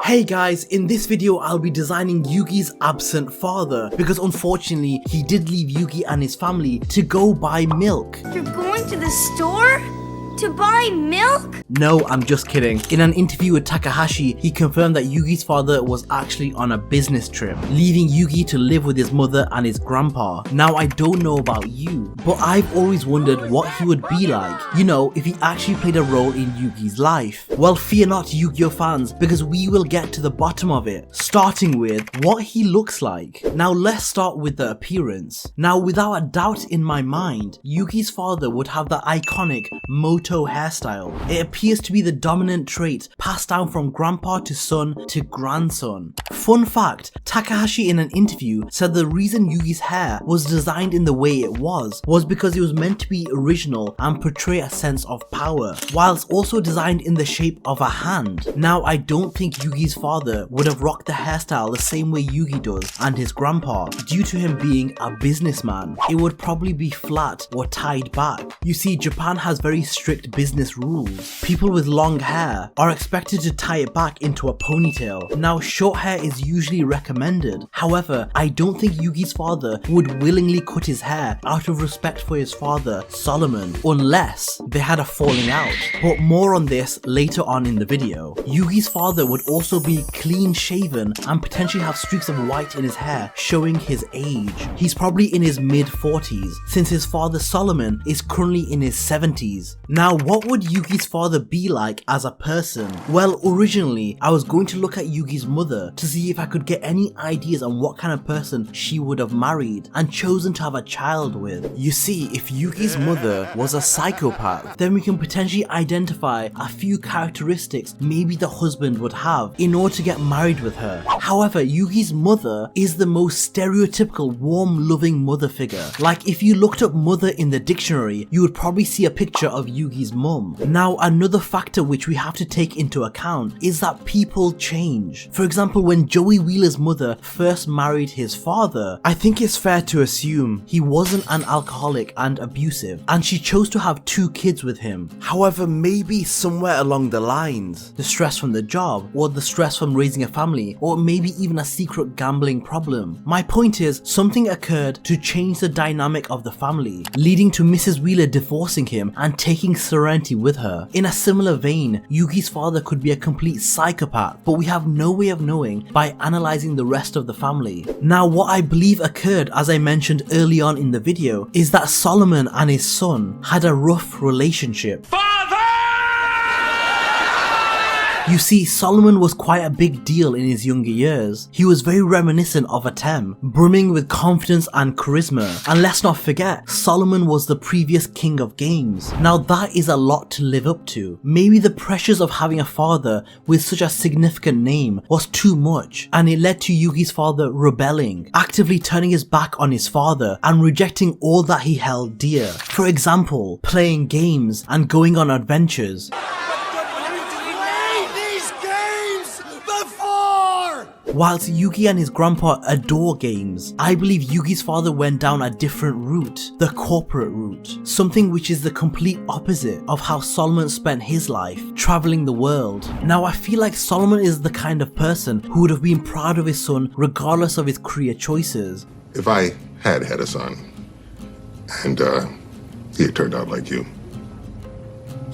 Hey guys, in this video I'll be designing Yugi's absent father because unfortunately he did leave Yugi and his family to go buy milk. You're going to the store? To buy milk? No, I'm just kidding. In an interview with Takahashi, he confirmed that Yugi's father was actually on a business trip, leaving Yugi to live with his mother and his grandpa. Now I don't know about you, but I've always wondered what he would be like, you know, if he actually played a role in Yugi's life. Well, fear not Yu-Gi-Oh fans, because we will get to the bottom of it, starting with what he looks like. Now let's start with the appearance. Now without a doubt in my mind, Yugi's father would have the iconic Muto hairstyle. It appears to be the dominant trait passed down from grandpa to son to grandson. Fun fact, Takahashi in an interview said the reason Yugi's hair was designed in the way it was because it was meant to be original and portray a sense of power, whilst also designed in the shape of a hand. Now I don't think Yugi's father would have rocked the hairstyle the same way Yugi does and his grandpa, due to him being a businessman. It would probably be flat or tied back. You see, Japan has very strict business rules. People with long hair are expected to tie it back into a ponytail. Now short hair is usually recommended. However, I don't think Yugi's father would willingly cut his hair out of respect for his father, Solomon, unless they had a falling out. But more on this later on in the video. Yugi's father would also be clean shaven and potentially have streaks of white in his hair showing his age. He's probably in his mid 40s since his father Solomon is currently in his 70s. Now what would Yugi's father be like as a person? Well, originally I was going to look at Yugi's mother to see if I could get any ideas on what kind of person she would have married and chosen to have a child with. You see, if Yugi's mother was a psychopath, then we can potentially identify a few characteristics maybe the husband would have in order to get married with her. However, Yugi's mother is the most stereotypical warm loving mother figure. Like if you looked up mother in the dictionary, you would probably see a picture of Yugi's mum. Now another factor which we have to take into account is that people change. For example, when Joey Wheeler's mother first married his father, I think it's fair to assume he wasn't an alcoholic and abusive, and she chose to have 2 kids with him. However, maybe somewhere along the lines, the stress from the job, or the stress from raising a family, or maybe even a secret gambling problem. My point is, something occurred to change the dynamic of the family, leading to Mrs. Wheeler divorcing him and taking Serenity with her. In a similar vein, Yugi's father could be a complete psychopath, but we have no way of knowing by analysing the rest of the family. Now what I believe occurred, as I mentioned early on in the video, is that Solomon and his son had a rough relationship. You see, Solomon was quite a big deal in his younger years. He was very reminiscent of Atem, brimming with confidence and charisma. And let's not forget, Solomon was the previous king of games. Now that is a lot to live up to. Maybe the pressures of having a father with such a significant name was too much, and it led to Yugi's father rebelling, actively turning his back on his father and rejecting all that he held dear. For example, playing games and going on adventures. Whilst Yugi and his grandpa adore games, I believe Yugi's father went down a different route, the corporate route, something which is the complete opposite of how Solomon spent his life, traveling the world. Now I feel like Solomon is the kind of person who would have been proud of his son regardless of his career choices. If I had a son, and he had turned out like you,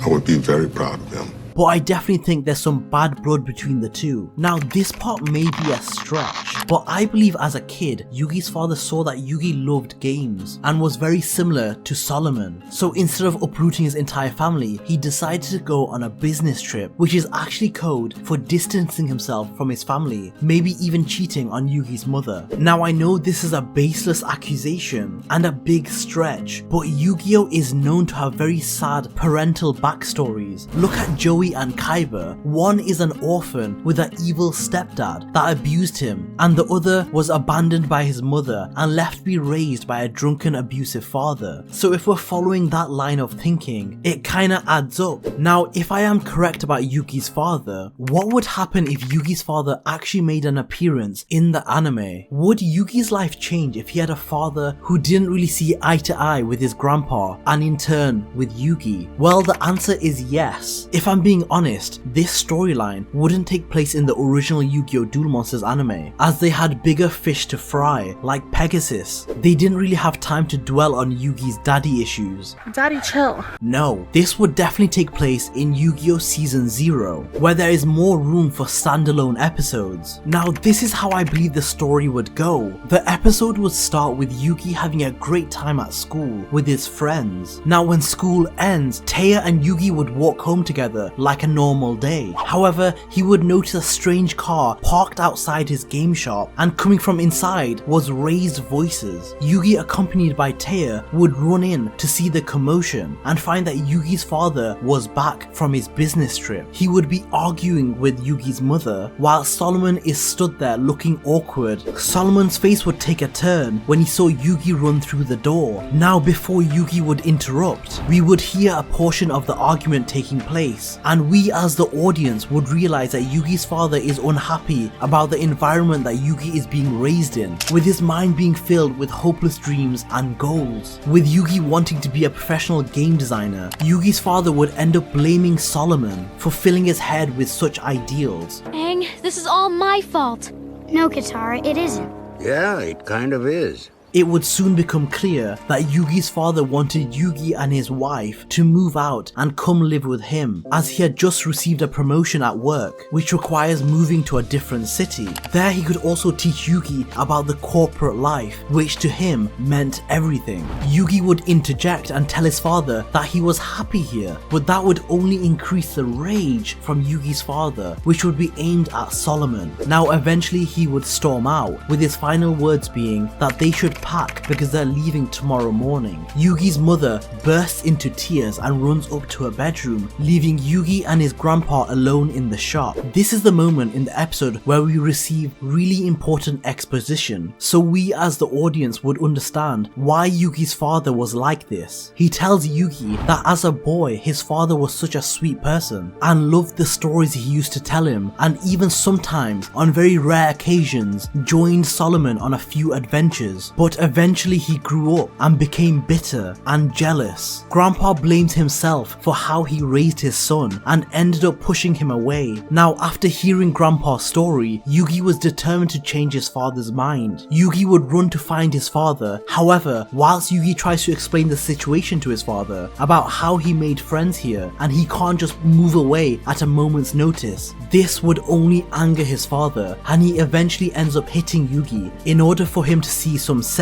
I would be very proud of him. But I definitely think there's some bad blood between the two. Now this part may be a stretch, but I believe as a kid, Yugi's father saw that Yugi loved games and was very similar to Solomon. So instead of uprooting his entire family, he decided to go on a business trip, which is actually code for distancing himself from his family, maybe even cheating on Yugi's mother. Now I know this is a baseless accusation and a big stretch, but Yu-Gi-Oh is known to have very sad parental backstories. Look at Joey and Kaiba. One is an orphan with an evil stepdad that abused him, and the other was abandoned by his mother and left to be raised by a drunken abusive father. So if we're following that line of thinking, it kinda adds up. Now if I am correct about Yugi's father, what would happen if Yugi's father actually made an appearance in the anime? Would Yugi's life change if he had a father who didn't really see eye to eye with his grandpa and in turn with Yugi? Well, the answer is yes. If I'm being being honest, this storyline wouldn't take place in the original Yu-Gi-Oh! Duel Monsters anime, as they had bigger fish to fry, like Pegasus. They didn't really have time to dwell on Yugi's daddy issues. Daddy, chill. No, this would definitely take place in Yu-Gi-Oh! Season 0, where there is more room for standalone episodes. Now this is how I believe the story would go. The episode would start with Yugi having a great time at school with his friends. Now when school ends, Taya and Yugi would walk home together like a normal day. However, he would notice a strange car parked outside his game shop, and coming from inside was raised voices. Yugi, accompanied by Taya, would run in to see the commotion and find that Yugi's father was back from his business trip. He would be arguing with Yugi's mother while Solomon is stood there looking awkward. Solomon's face would take a turn when he saw Yugi run through the door. Now before Yugi would interrupt, we would hear a portion of the argument taking place, and we as the audience would realize that Yugi's father is unhappy about the environment that Yugi is being raised in, with his mind being filled with hopeless dreams and goals. With Yugi wanting to be a professional game designer, Yugi's father would end up blaming Solomon for filling his head with such ideals. Aang, this is all my fault. No, Katara, it isn't. Yeah, it kind of is. It would soon become clear that Yugi's father wanted Yugi and his wife to move out and come live with him, as he had just received a promotion at work, which requires moving to a different city. There he could also teach Yugi about the corporate life, which to him meant everything. Yugi would interject and tell his father that he was happy here, but that would only increase the rage from Yugi's father, which would be aimed at Solomon. Now eventually he would storm out, with his final words being that they should pack because they're leaving tomorrow morning. Yugi's mother bursts into tears and runs up to her bedroom, leaving Yugi and his grandpa alone in the shop. This is the moment in the episode where we receive really important exposition, so we as the audience would understand why Yugi's father was like this. He tells Yugi that as a boy his father was such a sweet person and loved the stories he used to tell him, and even sometimes on very rare occasions joined Solomon on a few adventures, but eventually he grew up and became bitter and jealous. Grandpa blames himself for how he raised his son and ended up pushing him away. Now after hearing Grandpa's story, Yugi was determined to change his father's mind. Yugi would run to find his father. However, whilst Yugi tries to explain the situation to his father about how he made friends here and he can't just move away at a moment's notice, this would only anger his father, and he eventually ends up hitting Yugi in order for him to see some sense.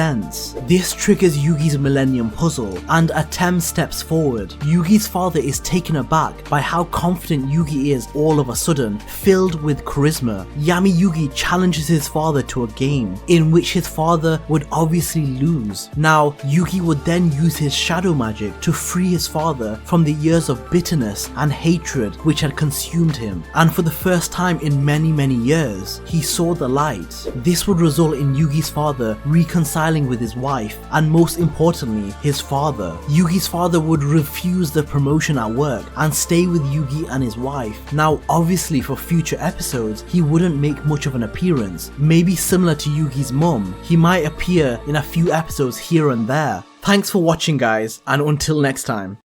This triggers Yugi's Millennium Puzzle, and a Tem steps forward. Yugi's father is taken aback by how confident Yugi is all of a sudden, filled with charisma. Yami Yugi challenges his father to a game, in which his father would obviously lose. Now, Yugi would then use his shadow magic to free his father from the years of bitterness and hatred which had consumed him, and for the first time in many years, he saw the light. This would result in Yugi's father reconciling with his wife, and most importantly, his father. Yugi's father would refuse the promotion at work and stay with Yugi and his wife. Now obviously for future episodes, he wouldn't make much of an appearance. Maybe similar to Yugi's mum, he might appear in a few episodes here and there. Thanks for watching guys, and until next time.